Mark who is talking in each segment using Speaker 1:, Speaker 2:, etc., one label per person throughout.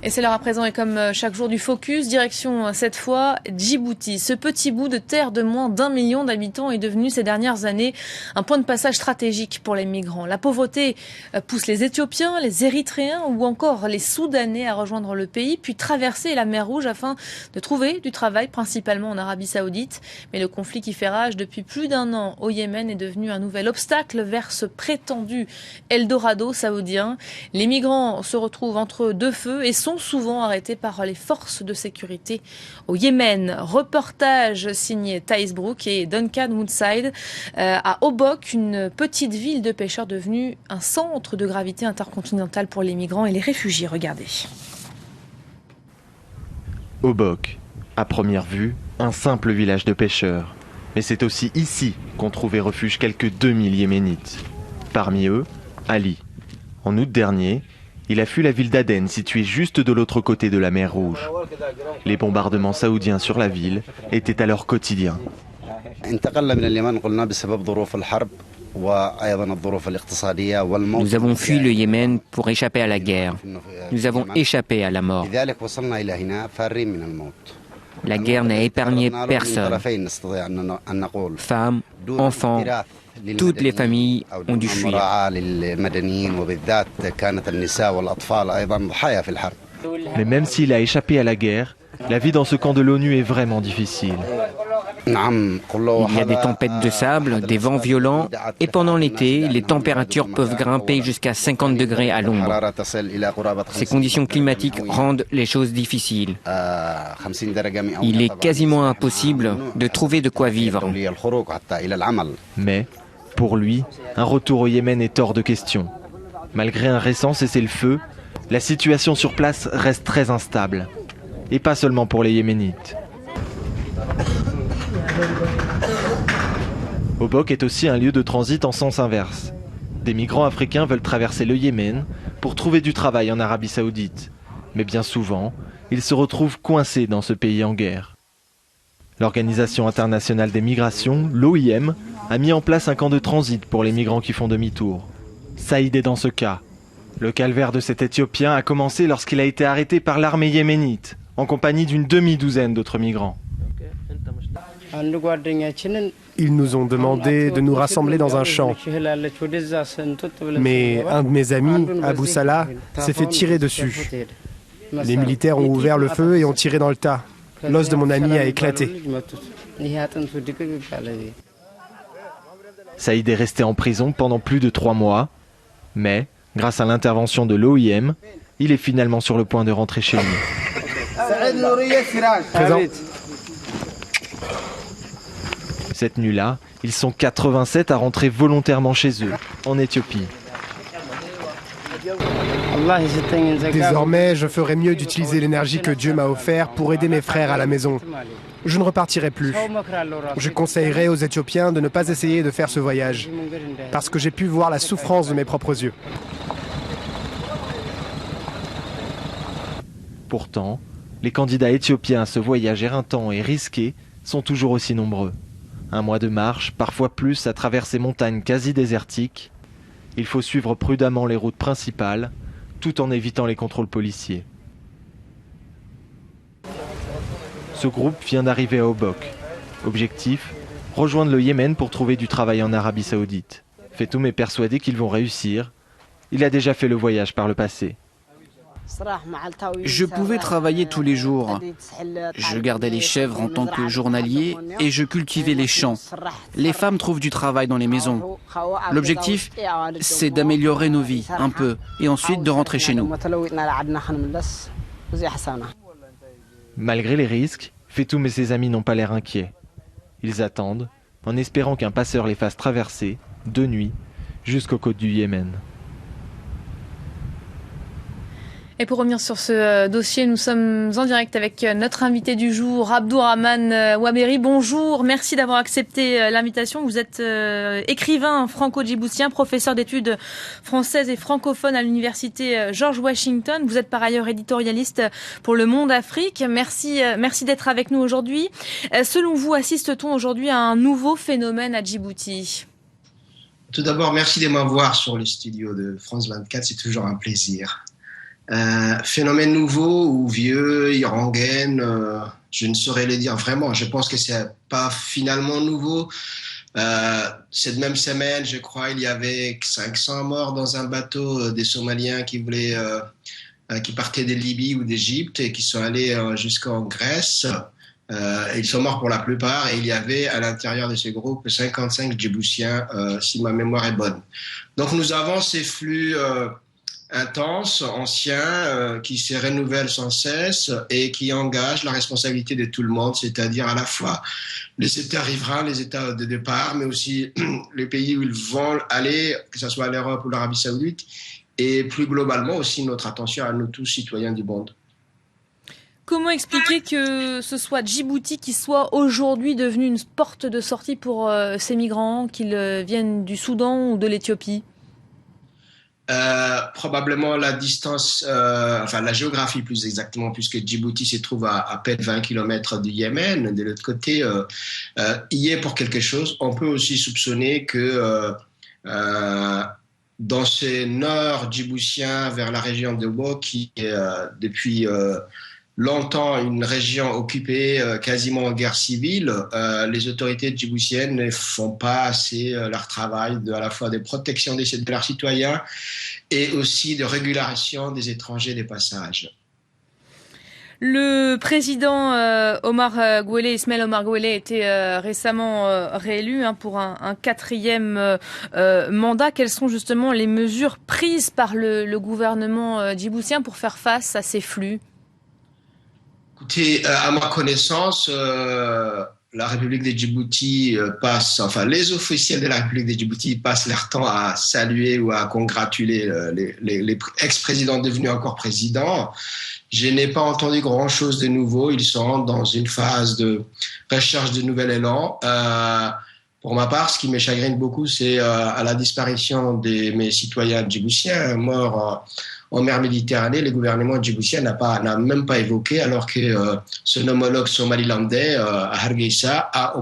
Speaker 1: Et c'est l'heure à présent et comme chaque jour du Focus, direction cette fois Djibouti. Ce petit bout de terre de moins d'1 million d'habitants est devenu ces dernières années un point de passage stratégique pour les migrants. La pauvreté pousse les Éthiopiens, les Érythréens ou encore les Soudanais à rejoindre le pays, puis traverser la mer Rouge afin de trouver du travail, principalement en Arabie Saoudite. Mais le conflit qui fait rage depuis plus d'1 an au Yémen est devenu un nouvel obstacle vers ce prétendu Eldorado saoudien. Les migrants se retrouvent entre deux feux et sont souvent arrêtés par les forces de sécurité au Yémen. Reportage signé Thaïs Brook et Duncan Woodside à Obok, une petite ville de pêcheurs devenue un centre de gravité intercontinentale pour les migrants et les réfugiés. Regardez.
Speaker 2: Obok, à première vue, un simple village de pêcheurs. Mais c'est aussi ici qu'ont trouvé refuge quelques 2000 Yéménites. Parmi eux, Ali. En août dernier, il a fui la ville d'Aden, située juste de l'autre côté de la mer Rouge. Les bombardements saoudiens sur la ville étaient alors quotidiens.
Speaker 3: Nous avons fui le Yémen pour échapper à la guerre. Nous avons échappé à la mort. La guerre n'a épargné personne. Femmes, enfants, toutes les familles ont dû fuir.
Speaker 2: Mais même s'il a échappé à la guerre, la vie dans ce camp de l'ONU est vraiment difficile.
Speaker 3: Il y a des tempêtes de sable, des vents violents et pendant l'été, les températures peuvent grimper jusqu'à 50 degrés à l'ombre. Ces conditions climatiques rendent les choses difficiles. Il est quasiment impossible de trouver de quoi vivre.
Speaker 2: Mais, pour lui, un retour au Yémen est hors de question. Malgré un récent cessez-le-feu, la situation sur place reste très instable. Et pas seulement pour les Yéménites. Obok est aussi un lieu de transit en sens inverse. Des migrants africains veulent traverser le Yémen pour trouver du travail en Arabie Saoudite. Mais bien souvent, ils se retrouvent coincés dans ce pays en guerre. L'Organisation internationale des migrations, l'OIM, a mis en place un camp de transit pour les migrants qui font demi-tour. Saïd est dans ce cas. Le calvaire de cet Éthiopien a commencé lorsqu'il a été arrêté par l'armée yéménite, en compagnie d'une demi-douzaine d'autres migrants.
Speaker 4: Ils nous ont demandé de nous rassembler dans un champ. Mais un de mes amis, Abou Salah, s'est fait tirer dessus. Les militaires ont ouvert le feu et ont tiré dans le tas. L'os de mon ami a éclaté.
Speaker 2: Saïd est resté en prison pendant plus de 3 mois, mais, grâce à l'intervention de l'OIM, il est finalement sur le point de rentrer chez lui.
Speaker 4: Présent.
Speaker 2: Cette nuit-là, ils sont 87 à rentrer volontairement chez eux, en Éthiopie.
Speaker 4: Désormais, je ferai mieux d'utiliser l'énergie que Dieu m'a offerte pour aider mes frères à la maison. Je ne repartirai plus. Je conseillerais aux Éthiopiens de ne pas essayer de faire ce voyage, parce que j'ai pu voir la souffrance de mes propres yeux.
Speaker 2: Pourtant, les candidats éthiopiens à ce voyage éreintant et risqué sont toujours aussi nombreux. 1 mois de marche, parfois plus, à travers ces montagnes quasi désertiques. Il faut suivre prudemment les routes principales, tout en évitant les contrôles policiers. Ce groupe vient d'arriver à Obok. Objectif, rejoindre le Yémen pour trouver du travail en Arabie Saoudite. Fetoum est persuadé qu'ils vont réussir. Il a déjà fait le voyage par le passé.
Speaker 5: Je pouvais travailler tous les jours. Je gardais les chèvres en tant que journalier et je cultivais les champs. Les femmes trouvent du travail dans les maisons. L'objectif, c'est d'améliorer nos vies un peu et ensuite de rentrer chez nous.
Speaker 2: Malgré les risques, Fetoum et ses amis n'ont pas l'air inquiets. Ils attendent, en espérant qu'un passeur les fasse traverser, de nuit, jusqu'aux côtes du Yémen.
Speaker 1: Et pour revenir sur ce dossier, nous sommes en direct avec notre invité du jour, Abdourahmane Ouaberi. Bonjour, merci d'avoir accepté l'invitation. Vous êtes écrivain franco-djiboutien, professeur d'études françaises et francophones à l'université George Washington. Vous êtes par ailleurs éditorialiste pour Le Monde Afrique. Merci d'être avec nous aujourd'hui. Selon vous, assiste-t-on aujourd'hui à un nouveau phénomène à Djibouti ?
Speaker 6: Tout d'abord, merci de m'avoir sur le studio de France 24. C'est toujours un plaisir. Phénomène nouveau ou vieux, irangaine, je ne saurais le dire vraiment. Je pense que c'est pas finalement nouveau. Cette même semaine, je crois, il y avait 500 morts dans un bateau des Somaliens qui partaient de Libye ou d'Égypte et qui sont allés jusqu'en Grèce. Ils sont morts pour la plupart et il y avait à l'intérieur de ce groupe 55 Djiboutiens, si ma mémoire est bonne. Donc nous avons ces flux intenses, anciens, qui se renouvellent sans cesse et qui engagent la responsabilité de tout le monde, c'est-à-dire à la fois les États riverains, les États de départ, mais aussi les pays où ils vont aller, que ce soit l'Europe ou l'Arabie Saoudite, et plus globalement aussi notre attention à nous tous, citoyens du monde.
Speaker 1: Comment expliquer que ce soit Djibouti qui soit aujourd'hui devenu une porte de sortie pour ces migrants, qu'ils viennent du Soudan ou de l'Éthiopie?
Speaker 6: Probablement la distance, enfin la géographie plus exactement, puisque Djibouti se trouve à peine 20 km du Yémen, de l'autre côté, y est pour quelque chose. On peut aussi soupçonner que dans ce nord djiboutien vers la région de Wau, qui est depuis longtemps une région occupée quasiment en guerre civile, les autorités djiboutiennes ne font pas assez leur travail à la fois de protection de leurs citoyens et aussi de régularisation des étrangers des passages.
Speaker 1: Le président Ismaël Omar Guelleh a été récemment réélu pour un quatrième mandat. Quelles sont justement les mesures prises par le gouvernement djiboutien pour faire face à ces flux?
Speaker 6: Écoutez, à ma connaissance, la République de Djibouti les officiels de la République de Djibouti passent leur temps à saluer ou à congratuler les ex-présidents devenus encore présidents. Je n'ai pas entendu grand-chose de nouveau. Ils sont dans une phase de recherche de nouvel élan. Pour ma part, ce qui me chagrine beaucoup, c'est à la disparition de mes citoyens djiboutiens morts en mer Méditerranée. Le gouvernement djiboutien n'a même pas évoqué, alors que son homologue somalilandais, à Hargeisa, a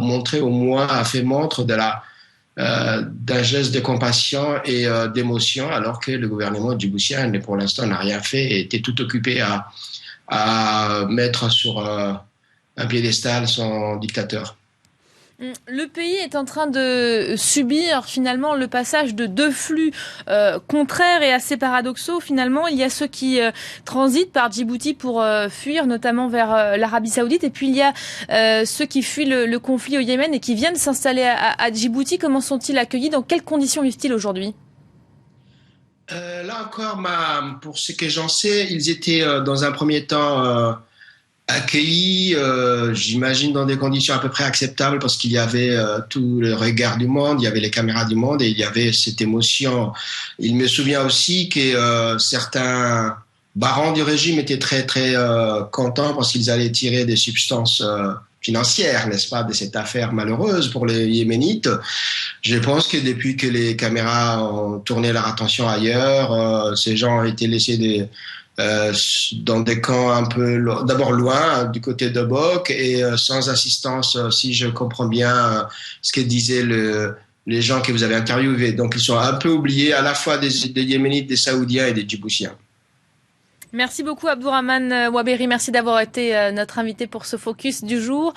Speaker 6: fait montre d'un geste de compassion et d'émotion, alors que le gouvernement djiboutien, pour l'instant, n'a rien fait et était tout occupé à mettre sur un piédestal son dictateur.
Speaker 1: Le pays est en train de subir finalement le passage de deux flux contraires et assez paradoxaux. Finalement, il y a ceux qui transitent par Djibouti pour fuir notamment vers l'Arabie Saoudite, et puis il y a ceux qui fuient le conflit au Yémen et qui viennent s'installer à Djibouti. Comment sont-ils accueillis? Dans quelles conditions vivent-ils aujourd'hui?
Speaker 6: Là encore, pour ce que j'en sais, ils étaient dans un premier temps accueillis, j'imagine, dans des conditions à peu près acceptables, parce qu'il y avait tout le regard du monde, il y avait les caméras du monde et il y avait cette émotion. Il me souvient aussi que certains barons du régime étaient très très contents parce qu'ils allaient tirer des substances financières, n'est-ce pas, de cette affaire malheureuse pour les Yéménites. Je pense que depuis que les caméras ont tourné leur attention ailleurs, ces gens ont été laissés dans des camps un peu d'abord loin, du côté de Bok, et sans assistance, si je comprends bien ce que disaient les gens que vous avez interviewés. Donc ils sont un peu oubliés, à la fois des Yéménites, des Saoudiens et des Djiboutiens.
Speaker 1: Merci beaucoup Abdourahmane Ouaberi, merci d'avoir été notre invité pour ce focus du jour.